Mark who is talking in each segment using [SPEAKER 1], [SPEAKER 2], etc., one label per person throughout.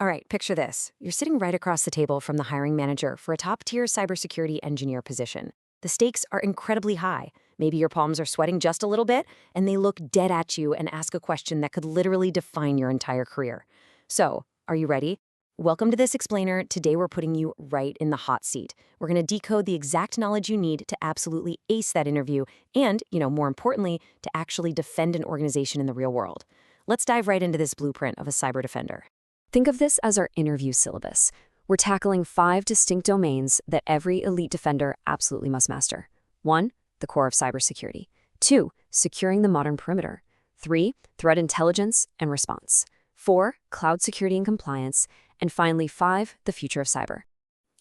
[SPEAKER 1] All right, picture this. You're sitting right across the table from the hiring manager for a top-tier cybersecurity engineer position. The stakes are incredibly high. Maybe your palms are sweating just a little bit, and they look dead at you and ask a question that could literally define your entire career. So, are you ready? Welcome to this explainer. Today we're putting you right in the hot seat. We're going to decode the exact knowledge you need to absolutely ace that interview and, more importantly, to actually defend an organization in the real world. Let's dive right into this blueprint of a cyber defender.
[SPEAKER 2] Think of this as our interview syllabus. We're tackling 5 distinct domains that every elite defender absolutely must master. 1. The core of cybersecurity. 2. Securing the modern perimeter. 3. Threat intelligence and response. 4. Cloud security and compliance. And finally, 5. The future of cyber.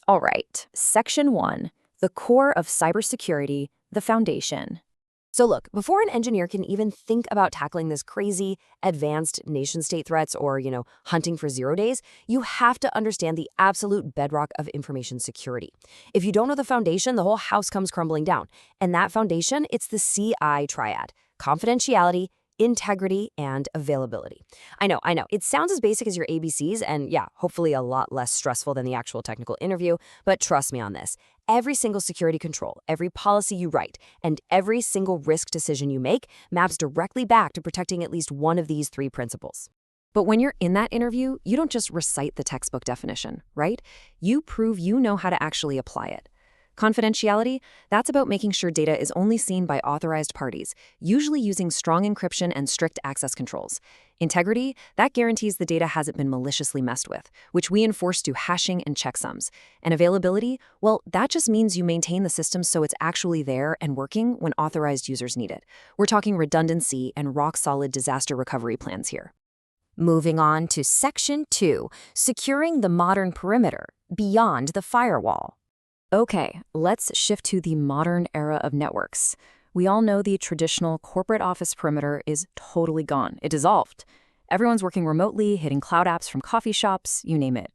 [SPEAKER 1] All right, Section 1, the core of cybersecurity, the foundation. So look, before an engineer can even think about tackling this crazy, advanced nation-state threats or, hunting for 0 days, you have to understand the absolute bedrock of information security. If you don't know the foundation, the whole house comes crumbling down. And that foundation, it's the CI triad: confidentiality, integrity, and availability. I know. It sounds as basic as your ABCs and yeah, hopefully a lot less stressful than the actual technical interview, but trust me on this. Every single security control, every policy you write, and every single risk decision you make maps directly back to protecting at least one of these 3 principles. But when you're in that interview, you don't just recite the textbook definition, right? You prove you know how to actually apply it. Confidentiality, that's about making sure data is only seen by authorized parties, usually using strong encryption and strict access controls. Integrity, that guarantees the data hasn't been maliciously messed with, which we enforce through hashing and checksums. And availability, well, that just means you maintain the system so it's actually there and working when authorized users need it. We're talking redundancy and rock-solid disaster recovery plans here. Moving on to Section 2, securing the modern perimeter, beyond the firewall. Okay, let's shift to the modern era of networks. We all know the traditional corporate office perimeter is totally gone. It dissolved. Everyone's working remotely, hitting cloud apps from coffee shops, you name it.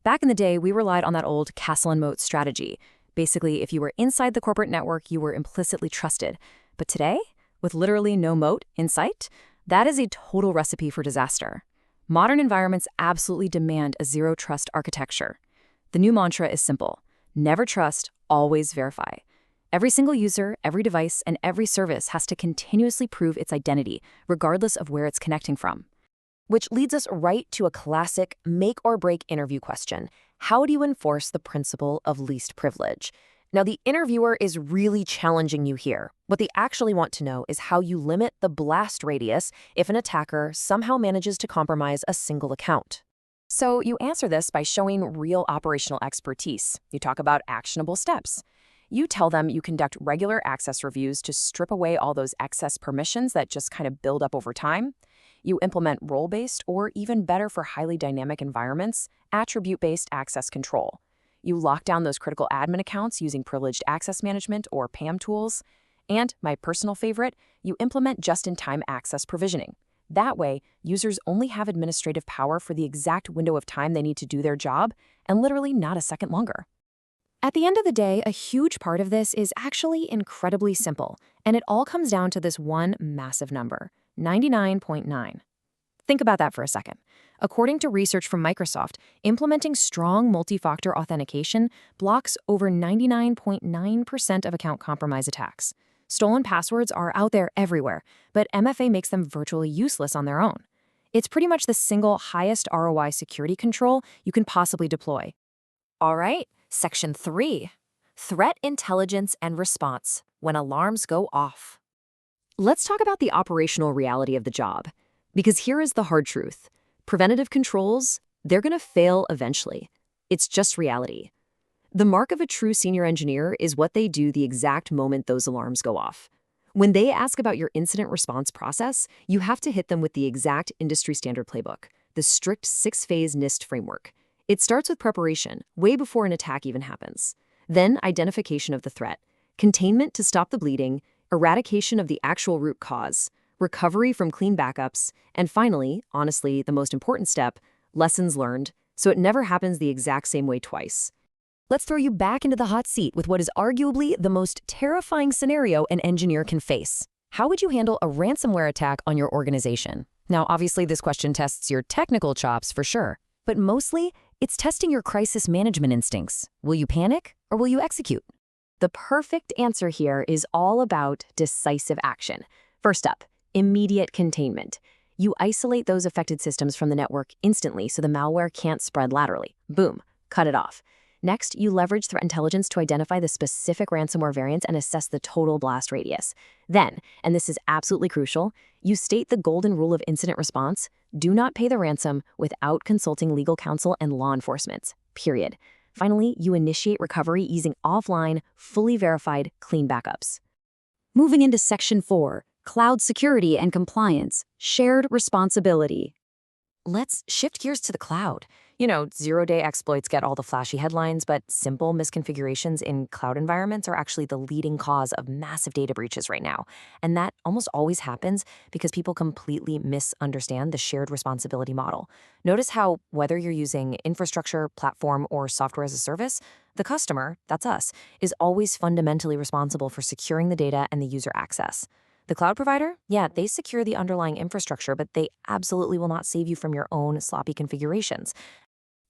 [SPEAKER 1] Back in the day, we relied on that old castle and moat strategy. Basically, if you were inside the corporate network, you were implicitly trusted. But today, with literally no moat in sight, that is a total recipe for disaster. Modern environments absolutely demand a zero-trust architecture. The new mantra is simple: never trust, always verify. Every single user, every device, and every service has to continuously prove its identity, regardless of where it's connecting from. Which leads us right to a classic make-or-break interview question. How do you enforce the principle of least privilege? Now, the interviewer is really challenging you here. What they actually want to know is how you limit the blast radius if an attacker somehow manages to compromise a single account. So you answer this by showing real operational expertise. You talk about actionable steps. You tell them you conduct regular access reviews to strip away all those excess permissions that just kind of build up over time. You implement role-based, or even better for highly dynamic environments, attribute-based access control. You lock down those critical admin accounts using privileged access management or PAM tools. And, my personal favorite, you implement just-in-time access provisioning. That way, users only have administrative power for the exact window of time they need to do their job, and literally not a second longer. At the end of the day, a huge part of this is actually incredibly simple, and it all comes down to this one massive number: 99.9. Think about that for a second. According to research from Microsoft, implementing strong multi-factor authentication blocks over 99.9% of account compromise attacks. Stolen passwords are out there everywhere, but MFA makes them virtually useless on their own. It's pretty much the single highest ROI security control you can possibly deploy. All right, Section 3, threat intelligence and response when alarms go off. Let's talk about the operational reality of the job, because here is the hard truth. Preventative controls, they're going to fail eventually. It's just reality. The mark of a true senior engineer is what they do the exact moment those alarms go off. When they ask about your incident response process, you have to hit them with the exact industry standard playbook, the strict 6-phase NIST framework. It starts with preparation, way before an attack even happens. Then identification of the threat, containment to stop the bleeding, eradication of the actual root cause, recovery from clean backups, and finally, honestly, the most important step, lessons learned, so it never happens the exact same way twice. Let's throw you back into the hot seat with what is arguably the most terrifying scenario an engineer can face. How would you handle a ransomware attack on your organization? Now, obviously, this question tests your technical chops for sure. But mostly, it's testing your crisis management instincts. Will you panic or will you execute? The perfect answer here is all about decisive action. First up, immediate containment. You isolate those affected systems from the network instantly so the malware can't spread laterally. Boom, cut it off. Next, you leverage threat intelligence to identify the specific ransomware variants and assess the total blast radius. Then, and this is absolutely crucial, you state the golden rule of incident response: do not pay the ransom without consulting legal counsel and law enforcement, period. Finally, you initiate recovery using offline, fully verified, clean backups. Moving into Section 4, Cloud Security and Compliance, Shared Responsibility. Let's shift gears to the cloud. Zero-day exploits get all the flashy headlines, but simple misconfigurations in cloud environments are actually the leading cause of massive data breaches right now. And that almost always happens because people completely misunderstand the shared responsibility model. Notice how, whether you're using infrastructure, platform, or software as a service, the customer, that's us, is always fundamentally responsible for securing the data and the user access. The cloud provider, yeah, they secure the underlying infrastructure, but they absolutely will not save you from your own sloppy configurations.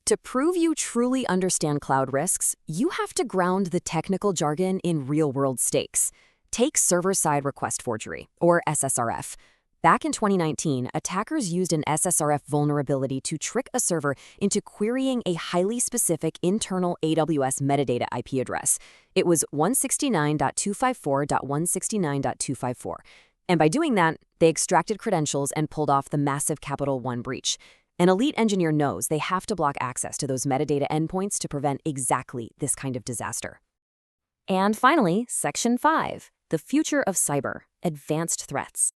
[SPEAKER 1] To prove you truly understand cloud risks, you have to ground the technical jargon in real-world stakes. Take server-side request forgery, or SSRF. Back in 2019, attackers used an SSRF vulnerability to trick a server into querying a highly specific internal AWS metadata IP address. It was 169.254.169.254. And by doing that, they extracted credentials and pulled off the massive Capital One breach. An elite engineer knows they have to block access to those metadata endpoints to prevent exactly this kind of disaster. And finally, Section 5, the future of cyber, advanced threats.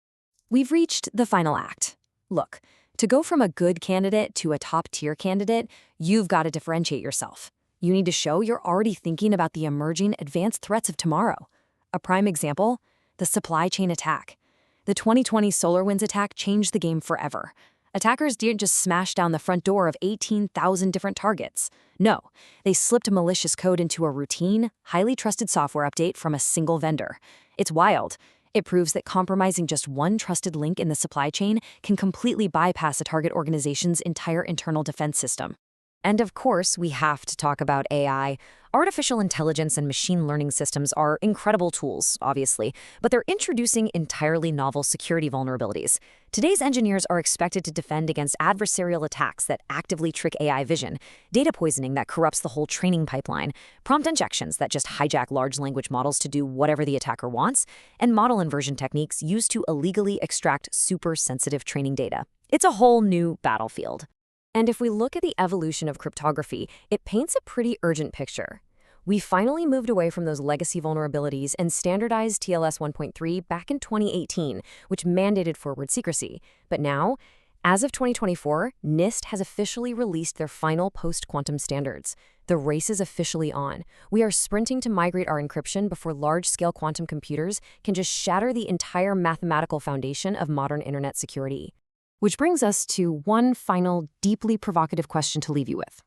[SPEAKER 1] We've reached the final act. Look, to go from a good candidate to a top-tier candidate, you've got to differentiate yourself. You need to show you're already thinking about the emerging advanced threats of tomorrow. A prime example, the supply chain attack. The 2020 SolarWinds attack changed the game forever. Attackers didn't just smash down the front door of 18,000 different targets. No, they slipped malicious code into a routine, highly trusted software update from a single vendor. It's wild. It proves that compromising just one trusted link in the supply chain can completely bypass a target organization's entire internal defense system. And of course, we have to talk about AI. Artificial intelligence and machine learning systems are incredible tools, obviously, but they're introducing entirely novel security vulnerabilities. Today's engineers are expected to defend against adversarial attacks that actively trick AI vision, data poisoning that corrupts the whole training pipeline, prompt injections that just hijack large language models to do whatever the attacker wants, and model inversion techniques used to illegally extract super sensitive training data. It's a whole new battlefield. And if we look at the evolution of cryptography, it paints a pretty urgent picture. We finally moved away from those legacy vulnerabilities and standardized TLS 1.3 back in 2018, which mandated forward secrecy. But now, as of 2024, NIST has officially released their final post-quantum standards. The race is officially on. We are sprinting to migrate our encryption before large-scale quantum computers can just shatter the entire mathematical foundation of modern internet security. Which brings us to one final, deeply provocative question to leave you with.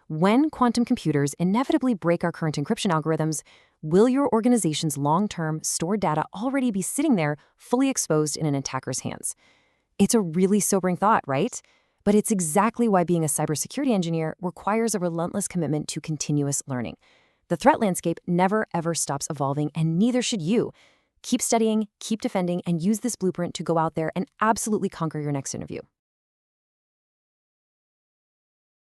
[SPEAKER 1] When quantum computers inevitably break our current encryption algorithms, will your organization's long-term stored data already be sitting there, fully exposed in an attacker's hands? It's a really sobering thought, right? But it's exactly why being a cybersecurity engineer requires a relentless commitment to continuous learning. The threat landscape never, ever stops evolving, and neither should you. Keep studying, keep defending, and use this blueprint to go out there and absolutely conquer your next interview.